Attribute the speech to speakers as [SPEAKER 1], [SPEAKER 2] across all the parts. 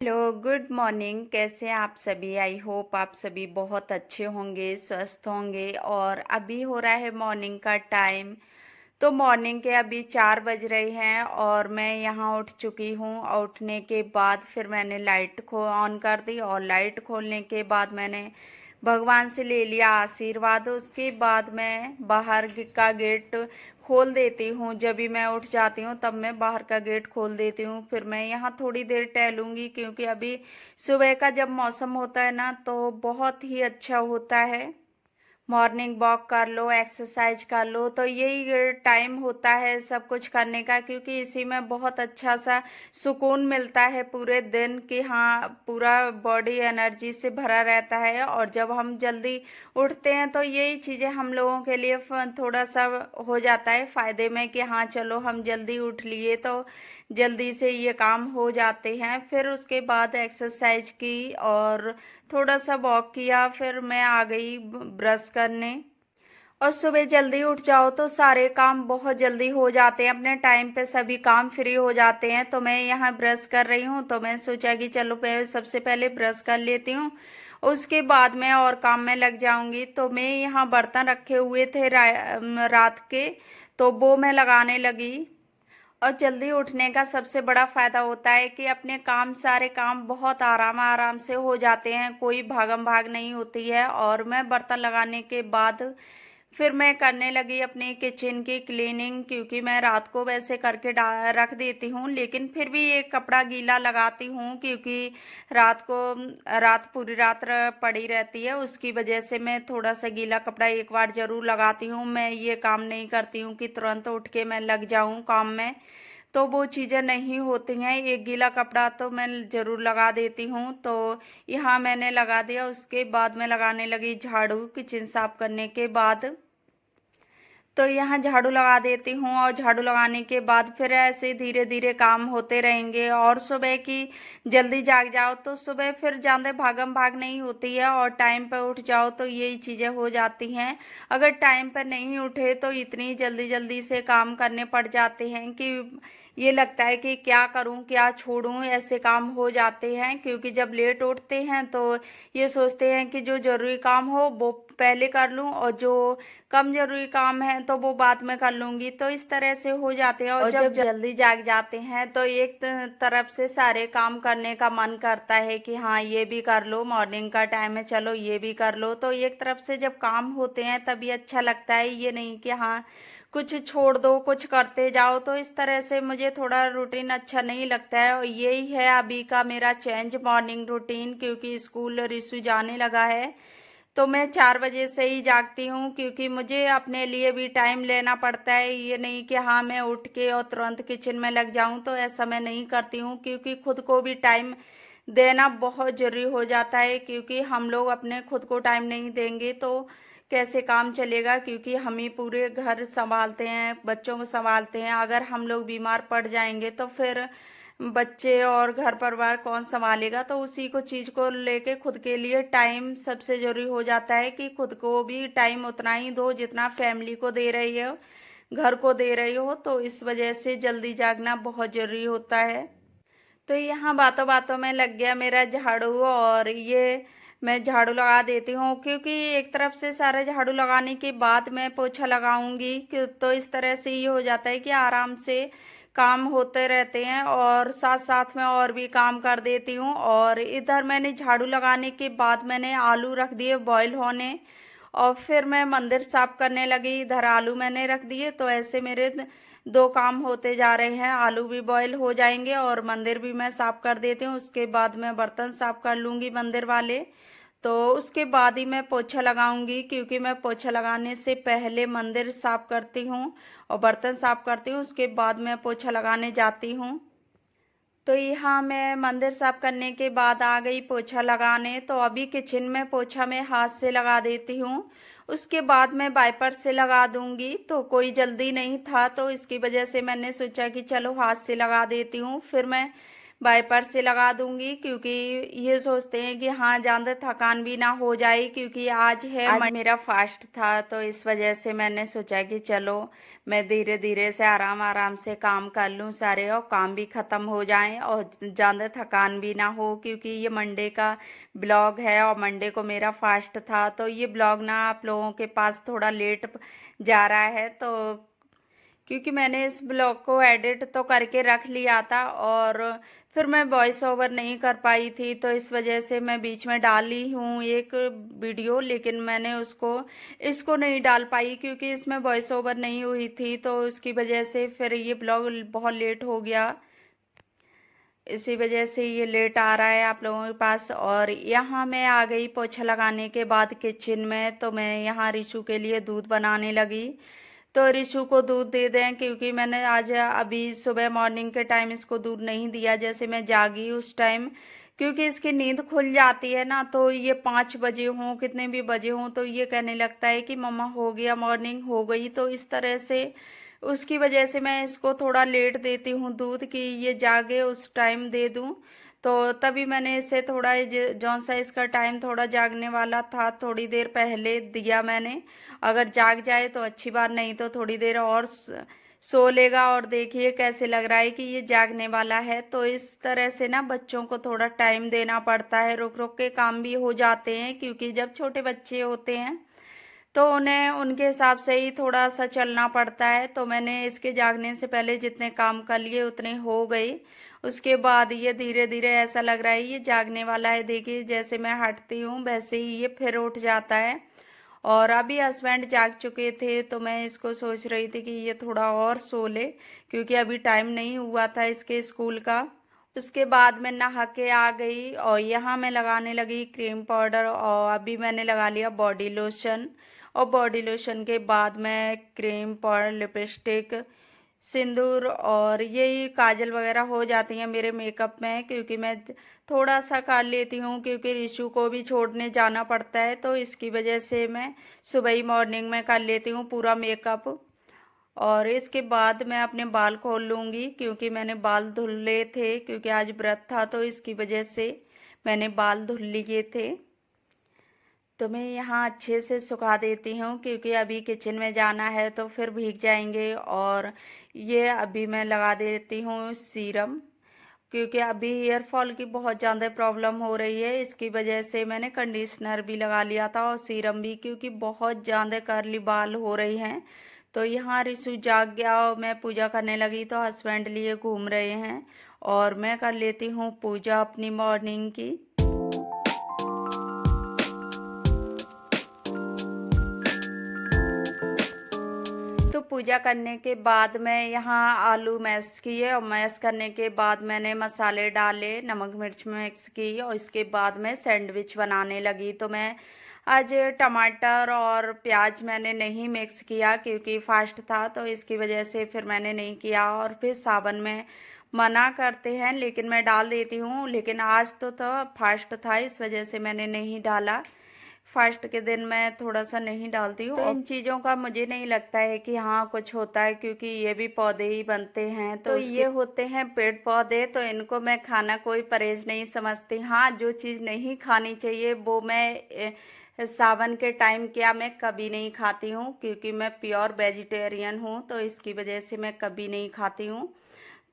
[SPEAKER 1] Hello, good morning. कैसे हैं आप सभी? आई होप आप सभी बहुत अच्छे होंगे, स्वस्थ होंगे। और अभी हो रहा है मॉर्निंग का टाइम। तो मॉर्निंग के अभी 4 बज रहे हैं और मैं यहाँ उठ चुकी हूँ। और उठने के बाद फिर मैंने लाइट को ऑन कर दी और लाइट खोलने के बाद मैंने भगवान से ले लिया आशीर्वाद। उसके बाद मैं बाहर का गेट खोल देती हूँ। जब भी मैं उठ जाती हूँ तब मैं बाहर का गेट खोल देती हूँ। फिर मैं यहाँ थोड़ी देर टहलूंगी, क्योंकि अभी सुबह का जब मौसम होता है ना तो बहुत ही अच्छा होता है। मॉर्निंग वॉक कर लो, एक्सरसाइज कर लो, तो यही टाइम होता है सब कुछ करने का, क्योंकि इसी में बहुत अच्छा सा सुकून मिलता है पूरे दिन कि हाँ, पूरा बॉडी एनर्जी से भरा रहता है। और जब हम जल्दी उठते हैं तो यही चीज़ें हम लोगों के लिए थोड़ा सा हो जाता है फ़ायदे में कि हाँ चलो हम जल्दी उठ लिए तो जल्दी से ये काम हो जाते हैं। फिर उसके बाद एक्सरसाइज की और थोड़ा सा वॉक किया, फिर मैं आ गई ब्रश करने। और सुबह जल्दी उठ जाओ तो सारे काम बहुत जल्दी हो जाते हैं, अपने टाइम पे सभी काम फ्री हो जाते हैं। तो मैं यहाँ ब्रश कर रही हूँ तो मैं सोचा कि चलो मैं सबसे पहले ब्रश कर लेती हूँ, उसके बाद मैं और काम में लग जाऊंगी। तो मैं यहाँ बर्तन रखे हुए थे रात के, तो वो मैं लगाने लगी। और जल्दी उठने का सबसे बड़ा फायदा होता है कि अपने काम, सारे काम बहुत आराम आराम से हो जाते हैं, कोई भागम भाग नहीं होती है। और मैं बर्तन लगाने के बाद फिर मैं करने लगी अपनी किचन की क्लीनिंग, क्योंकि मैं रात को वैसे करके रख देती हूँ, लेकिन फिर भी एक कपड़ा गीला लगाती हूँ, क्योंकि रात को रात पूरी रात पड़ी रहती है, उसकी वजह से मैं थोड़ा सा गीला कपड़ा एक बार जरूर लगाती हूँ। मैं ये काम नहीं करती हूँ कि तुरंत उठ के मैं लग जाऊँ काम में, तो वो चीज़ें नहीं होती हैं। एक गीला कपड़ा तो मैं ज़रूर लगा देती हूँ। तो यहाँ मैंने लगा दिया, उसके बाद मैं लगाने लगी झाड़ू किचन साफ करने के बाद। तो यहाँ झाड़ू लगा देती हूँ और झाड़ू लगाने के बाद फिर ऐसे धीरे धीरे काम होते रहेंगे। और सुबह की जल्दी जाग जाओ तो सुबह फिर ज़्यादा भागम भाग नहीं होती है, और टाइम पर उठ जाओ तो यही चीज़ें हो जाती हैं। अगर टाइम पर नहीं उठे तो इतनी जल्दी जल्दी से काम करने पड़ जाते हैं कि ये लगता है कि क्या करूं क्या छोड़ूं, ऐसे काम हो जाते हैं। क्योंकि जब लेट उठते हैं तो ये सोचते हैं कि जो ज़रूरी काम हो वो पहले कर लूं, और जो कम जरूरी काम है तो वो बाद में कर लूंगी। तो इस तरह से हो जाते हैं। और जब जल्दी जाग जाते हैं तो एक तरफ से सारे काम करने का मन करता है कि हाँ ये भी कर लो, मॉर्निंग का टाइम है चलो ये भी कर लो। तो एक तरफ से जब काम होते हैं तभी अच्छा लगता है, ये नहीं कि हाँ कुछ छोड़ दो कुछ करते जाओ। तो इस तरह से मुझे थोड़ा रूटीन अच्छा नहीं लगता है। और यही है अभी का मेरा चेंज मॉर्निंग रूटीन, क्योंकि स्कूल रिशु जाने लगा है तो मैं 4 बजे से ही जागती हूँ, क्योंकि मुझे अपने लिए भी टाइम लेना पड़ता है। ये नहीं कि हाँ मैं उठ के और तुरंत किचन में लग जाऊँ, तो ऐसा मैं नहीं करती हूँ, क्योंकि खुद को भी टाइम देना बहुत जरूरी हो जाता है। क्योंकि हम लोग अपने खुद को टाइम नहीं देंगे तो कैसे काम चलेगा, क्योंकि हम ही पूरे घर संभालते हैं, बच्चों को संभालते हैं। अगर हम लोग बीमार पड़ जाएंगे तो फिर बच्चे और घर परिवार कौन संभालेगा। तो उसी को चीज़ को लेके खुद के लिए टाइम सबसे जरूरी हो जाता है कि खुद को भी टाइम उतना ही दो जितना फैमिली को दे रही हो, घर को दे रही हो। तो इस वजह से जल्दी जागना बहुत जरूरी होता है। तो यहाँ बातों बातों में लग गया मेरा झाड़ू, और ये मैं झाड़ू लगा देती हूँ, क्योंकि एक तरफ से सारे झाड़ू लगाने के बाद मैं पोछा लगाऊंगी तो इस तरह से ये हो जाता है कि आराम से काम होते रहते हैं, और साथ साथ में और भी काम कर देती हूँ। और इधर मैंने झाड़ू लगाने के बाद मैंने आलू रख दिए बॉईल होने, और फिर मैं मंदिर साफ करने लगी। इधर आलू मैंने रख दिए, तो ऐसे मेरे दो काम होते जा रहे हैं, आलू भी बॉईल हो जाएंगे और मंदिर भी मैं साफ कर देती हूँ। उसके बाद मैं बर्तन साफ कर लूँगी मंदिर वाले, तो उसके बाद ही मैं पोछा लगाऊंगी, क्योंकि मैं पोछा लगाने से पहले मंदिर साफ करती हूँ और बर्तन साफ करती हूँ, उसके बाद मैं पोछा लगाने जाती हूँ। तो यहाँ मैं मंदिर साफ करने के बाद आ गई पोछा लगाने। तो अभी किचन में पोछा मैं हाथ से लगा देती हूँ, उसके बाद मैं वाइपर से लगा दूंगी। तो कोई जल्दी नहीं था तो इसकी वजह से मैंने सोचा कि चलो हाथ से लगा देती हूँ। फिर मैं वाइपर से लगा दूंगी, क्योंकि ये सोचते हैं कि हाँ ज़्यादा थकान भी ना हो जाए, क्योंकि आज मेरा फास्ट था। तो इस वजह से मैंने सोचा कि चलो मैं धीरे धीरे से आराम आराम से काम कर लूँ सारे, और काम भी ख़त्म हो जाएं और ज़्यादा थकान भी ना हो, क्योंकि ये मंडे का ब्लॉग है और मंडे को मेरा फास्ट था। तो ये ब्लॉग ना आप लोगों के पास थोड़ा लेट जा रहा है, तो क्योंकि मैंने इस ब्लॉग को एडिट तो करके रख लिया था और फिर मैं वॉइस ओवर नहीं कर पाई थी, तो इस वजह से मैं बीच में डाली हूँ एक वीडियो, लेकिन मैंने इसको नहीं डाल पाई क्योंकि इसमें वॉइस ओवर नहीं हुई थी, तो उसकी वजह से फिर ये ब्लॉग बहुत लेट हो गया। इसी वजह से ये लेट आ रहा है आप लोगों के पास। और यहाँ मैं आ गई पोछा लगाने के बाद किचन में, तो मैं यहाँ रिशु के लिए दूध बनाने लगी। तो रिशु को दूध दे दें, क्योंकि मैंने आज अभी सुबह मॉर्निंग के टाइम इसको दूध नहीं दिया, जैसे मैं जागी उस टाइम, क्योंकि इसकी नींद खुल जाती है ना, तो ये 5 बजे हों कितने भी बजे हों तो ये कहने लगता है कि मम्मा हो गया, मॉर्निंग हो गई। तो इस तरह से उसकी वजह से मैं इसको थोड़ा लेट देती हूँ दूध, कि ये जागे उस टाइम दे दूँ। तो तभी मैंने इसे थोड़ा जौन सा इसका टाइम थोड़ा जागने वाला था, थोड़ी देर पहले दिया मैंने। अगर जाग जाए तो अच्छी बात, नहीं तो थोड़ी देर और सो लेगा। और देखिए कैसे लग रहा है कि ये जागने वाला है। तो इस तरह से ना बच्चों को थोड़ा टाइम देना पड़ता है, रुक रुक के काम भी हो जाते हैं, क्योंकि जब छोटे बच्चे होते हैं तो उन्हें उनके हिसाब से ही थोड़ा सा चलना पड़ता है। तो मैंने इसके जागने से पहले जितने काम कर लिए उतने हो गए। उसके बाद ये धीरे धीरे ऐसा लग रहा है ये जागने वाला है। देखिए जैसे मैं हटती हूँ वैसे ही ये फिर उठ जाता है। और अभी हस्बैंड जाग चुके थे, तो मैं इसको सोच रही थी कि ये थोड़ा और सो ले, क्योंकि अभी टाइम नहीं हुआ था इसके स्कूल का। उसके बाद मैं नहा के आ गई और यहाँ मैं लगाने लगी क्रीम पाउडर, और अभी मैंने लगा लिया बॉडी लोशन। और बॉडी लोशन के बाद मैं क्रीम पाउडर, लिपस्टिक, सिंदूर और यही काजल वगैरह हो जाती हैं मेरे मेकअप में, क्योंकि मैं थोड़ा सा कर लेती हूँ, क्योंकि रिशु को भी छोड़ने जाना पड़ता है, तो इसकी वजह से मैं सुबह ही मॉर्निंग में कर लेती हूँ पूरा मेकअप। और इसके बाद मैं अपने बाल खोल लूँगी, क्योंकि मैंने बाल धुले थे, क्योंकि आज व्रत था, तो इसकी वजह से मैंने बाल धुल लिए थे। तो मैं यहाँ अच्छे से सुखा देती हूँ, क्योंकि अभी किचन में जाना है तो फिर भीग जाएंगे। और ये अभी मैं लगा देती हूँ सीरम, क्योंकि अभी हेयर फॉल की बहुत ज़्यादा प्रॉब्लम हो रही है, इसकी वजह से मैंने कंडीशनर भी लगा लिया था और सीरम भी, क्योंकि बहुत ज़्यादा कर्ली बाल हो रही हैं। तो यहाँ रिशु जाग गया और मैं पूजा करने लगी, तो हस्बैंड लिए घूम रहे हैं और मैं कर लेती हूँ पूजा अपनी मॉर्निंग की। तो पूजा करने के बाद मैं यहाँ आलू मैश किए, और मैश करने के बाद मैंने मसाले डाले, नमक मिर्च मिक्स की, और इसके बाद मैं सैंडविच बनाने लगी। तो मैं आज टमाटर और प्याज मैंने नहीं मिक्स किया, क्योंकि फास्ट था, तो इसकी वजह से फिर मैंने नहीं किया। और फिर सावन में मना करते हैं, लेकिन मैं डाल देती हूँ, लेकिन आज तो फास्ट था, इस वजह से मैंने नहीं डाला। फास्ट के दिन मैं थोड़ा सा नहीं डालती हूँ। तो इन चीज़ों का मुझे नहीं लगता है कि हाँ कुछ होता है, क्योंकि ये भी पौधे ही बनते हैं, तो ये होते हैं पेड़ पौधे, तो इनको मैं खाना कोई परहेज नहीं समझती। हाँ जो चीज़ नहीं खानी चाहिए वो मैं सावन के टाइम क्या मैं कभी नहीं खाती हूँ, क्योंकि मैं प्योर वेजिटेरियन हूँ, तो इसकी वजह से मैं कभी नहीं खाती हूँ।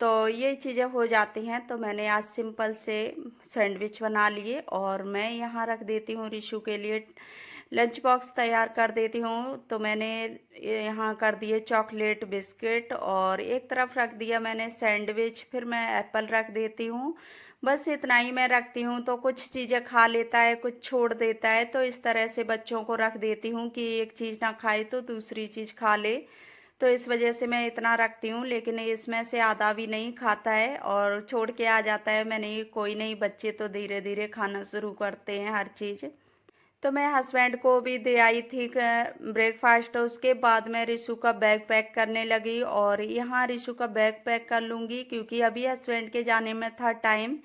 [SPEAKER 1] तो ये चीज़ें हो जाती हैं। तो मैंने आज सिंपल से सैंडविच बना लिए, और मैं यहाँ रख देती हूँ रिशु के लिए लंच बॉक्स तैयार कर देती हूँ। तो मैंने यहाँ कर दिए चॉकलेट बिस्किट, और एक तरफ रख दिया मैंने सैंडविच, फिर मैं एप्पल रख देती हूँ। बस इतना ही मैं रखती हूँ, तो कुछ चीज़ें खा लेता है, कुछ छोड़ देता है, तो इस तरह से बच्चों को रख देती हूँ कि एक चीज़ ना खाए तो दूसरी चीज़ खा ले। तो इस वजह से मैं इतना रखती हूँ, लेकिन इसमें से आधा भी नहीं खाता है और छोड़ के आ जाता है। मैंने कोई नहीं, बच्चे तो धीरे धीरे खाना शुरू करते हैं हर चीज़। तो मैं हस्बैंड को भी दे आई थी ब्रेकफास्ट। उसके बाद मैं रिशु का बैग पैक करने लगी, और यहाँ रिशु का बैग पैक कर लूँगी, क्योंकि अभी हस्बैंड के जाने में था टाइम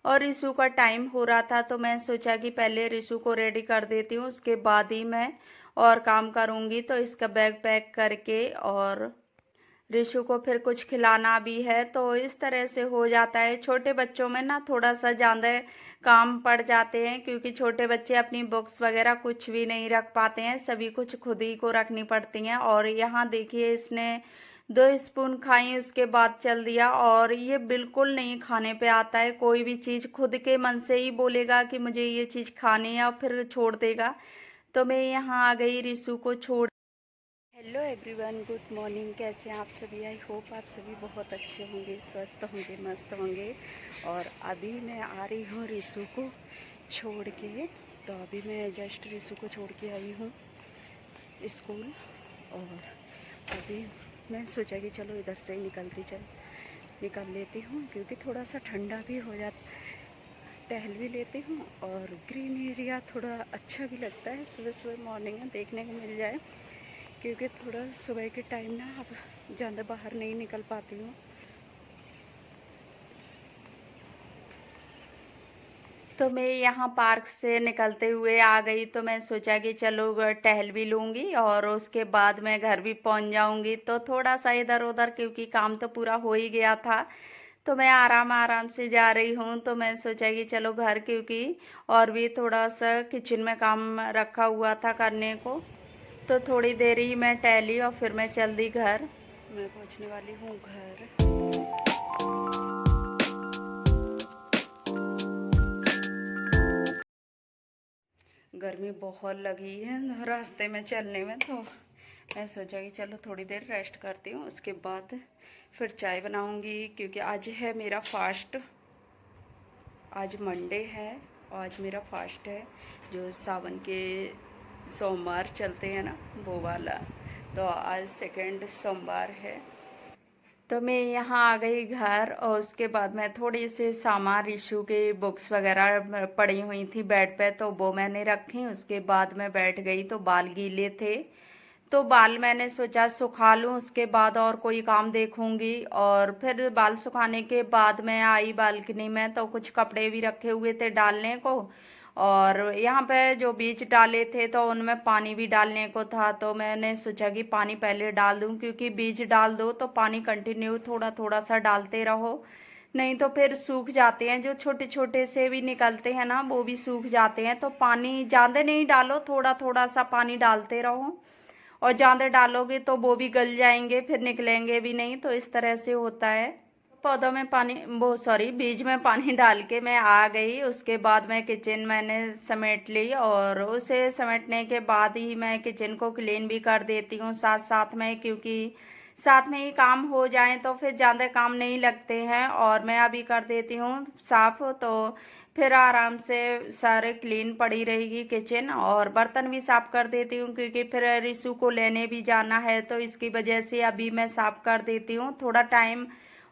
[SPEAKER 1] और रिशु का टाइम हो रहा था। तो मैं सोचा कि पहले रिशु को रेडी कर देती हूँ, उसके बाद ही मैं और काम करूँगी। तो इसका बैग पैक करके और रिशु को फिर कुछ खिलाना भी है, तो इस तरह से हो जाता है। छोटे बच्चों में ना थोड़ा सा ज़्यादा काम पड़ जाते हैं, क्योंकि छोटे बच्चे अपनी बुक्स वगैरह कुछ भी नहीं रख पाते हैं, सभी कुछ खुद ही को रखनी पड़ती हैं। और यहाँ देखिए इसने 2 स्पून खाई, उसके बाद चल दिया। और ये बिल्कुल नहीं खाने पे आता है, कोई भी चीज़ खुद के मन से ही बोलेगा कि मुझे ये चीज़ खानी है और फिर छोड़ देगा। तो मैं यहाँ आ गई रिशु को छोड़। Hello everyone, good morning. कैसे हैं आप सभी? आई होप आप सभी बहुत अच्छे होंगे, स्वस्थ होंगे, मस्त होंगे। और अभी मैं आ रही हूँ रिशु को छोड़ के। तो अभी मैं जस्ट रिशु को छोड़ के आई हूँ स्कूल। और अभी मैं सोचा कि चलो इधर से ही निकल लेती हूँ, क्योंकि थोड़ा सा ठंडा भी हो जाता, टहल भी लेती हूँ और ग्रीन एरिया थोड़ा अच्छा भी लगता है। सुबह सुबह मॉर्निंग में देखने को मिल जाए, क्योंकि थोड़ा सुबह के टाइम ना अब ज़्यादा बाहर नहीं निकल पाती हूँ। तो मैं यहाँ पार्क से निकलते हुए आ गई, तो मैं सोचा कि चलो टहल भी लूँगी और उसके बाद मैं घर भी पहुँच जाऊँगी। तो थोड़ा सा इधर उधर, क्योंकि काम तो पूरा हो ही गया था, तो मैं आराम आराम से जा रही हूँ। तो मैं सोचा कि चलो घर, क्योंकि और भी थोड़ा सा किचन में काम रखा हुआ था करने को। तो थोड़ी देर ही मैं टहली और फिर मैं चल दी घर। मैं पहुँचने वाली हूँ घर। गर्मी बहुत लगी है रास्ते में चलने में, तो मैं सोचा कि चलो थोड़ी देर रेस्ट करती हूँ, उसके बाद फिर चाय बनाऊँगी, क्योंकि आज है मेरा फास्ट। आज मंडे है और आज मेरा फास्ट है, जो सावन के सोमवार चलते हैं ना, वो वाला। तो आज सेकंड सोमवार है। तो मैं यहाँ आ गई घर, और उसके बाद मैं थोड़ी सी सामान रिशु के बुक्स वगैरह पड़ी हुई थी बेड पे, तो वो मैंने रखी। उसके बाद मैं बैठ गई, तो बाल गीले थे, तो बाल मैंने सोचा सुखा लूँ, उसके बाद और कोई काम देखूंगी। और फिर बाल सुखाने के बाद मैं आई बालकनी में, तो कुछ कपड़े भी रखे हुए थे डालने को। और यहाँ पे जो बीज डाले थे तो उनमें पानी भी डालने को था, तो मैंने सोचा कि पानी पहले डाल दूं, क्योंकि बीज डाल दो तो पानी कंटिन्यू थोड़ा थोड़ा सा डालते रहो, नहीं तो फिर सूख जाते हैं। जो छोटे छोटे से भी निकलते हैं ना, वो भी सूख जाते हैं। तो पानी ज़्यादा नहीं डालो, थोड़ा थोड़ा सा पानी डालते रहो। और ज़्यादा डालोगे तो वो भी गल जाएंगे, फिर निकलेंगे भी नहीं। तो इस तरह से होता है। पौधों में पानी, वो सॉरी, बीज में पानी डाल के मैं आ गई। उसके बाद मैं किचन मैंने समेट ली, और उसे समेटने के बाद ही मैं किचन को क्लीन भी कर देती हूँ साथ साथ में, क्योंकि साथ में ही काम हो जाए तो फिर ज़्यादा काम नहीं लगते हैं। और मैं अभी कर देती हूँ साफ, तो फिर आराम से सारे क्लीन पड़ी रहेगी किचन। और बर्तन भी साफ कर देती हूँ, क्योंकि फिर रिशु को लेने भी जाना है, तो इसकी वजह से अभी मैं साफ कर देती हूँ। थोड़ा टाइम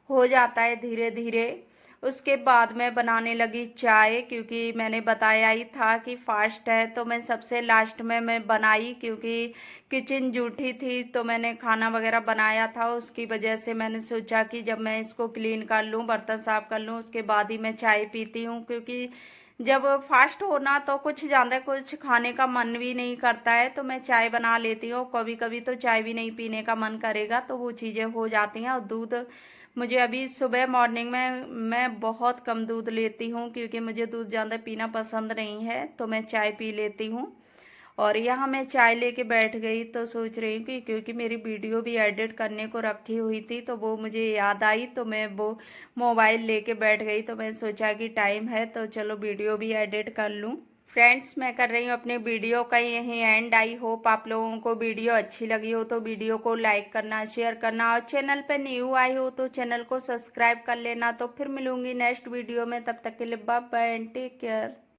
[SPEAKER 1] हो जाता है धीरे धीरे। उसके बाद मैं बनाने लगी चाय, क्योंकि मैंने बताया ही था कि फास्ट है, तो मैं सबसे लास्ट में मैं बनाई, क्योंकि किचन जूठी थी, तो मैंने खाना वगैरह बनाया था। उसकी वजह से मैंने सोचा कि जब मैं इसको क्लीन कर लूँ, बर्तन साफ कर लूँ, उसके बाद ही मैं चाय पीती हूँ। क्योंकि जब फास्ट होना तो कुछ ज़्यादा कुछ खाने का मन भी नहीं करता है, तो मैं चाय बना लेती हूँ। कभी कभी तो चाय भी नहीं पीने का मन करेगा, तो वो चीज़ें हो जाती हैं। और दूध, मुझे अभी सुबह मॉर्निंग में मैं बहुत कम दूध लेती हूँ, क्योंकि मुझे दूध ज़्यादा पीना पसंद नहीं है, तो मैं चाय पी लेती हूँ। और यहाँ मैं चाय लेके बैठ गई, तो सोच रही हूँ कि क्योंकि मेरी वीडियो भी एडिट करने को रखी हुई थी, तो वो मुझे याद आई, तो मैं वो मोबाइल लेके बैठ गई। तो मैं सोचा कि टाइम है तो चलो वीडियो भी एडिट कर लूँ। फ्रेंड्स, मैं कर रही हूँ अपने वीडियो का यही एंड। आई होप आप लोगों को वीडियो अच्छी लगी हो, तो वीडियो को लाइक करना, शेयर करना, और चैनल पे न्यू आई हो तो चैनल को सब्सक्राइब कर लेना। तो फिर मिलूंगी नेक्स्ट वीडियो में, तब तक के लिए bye bye and take care.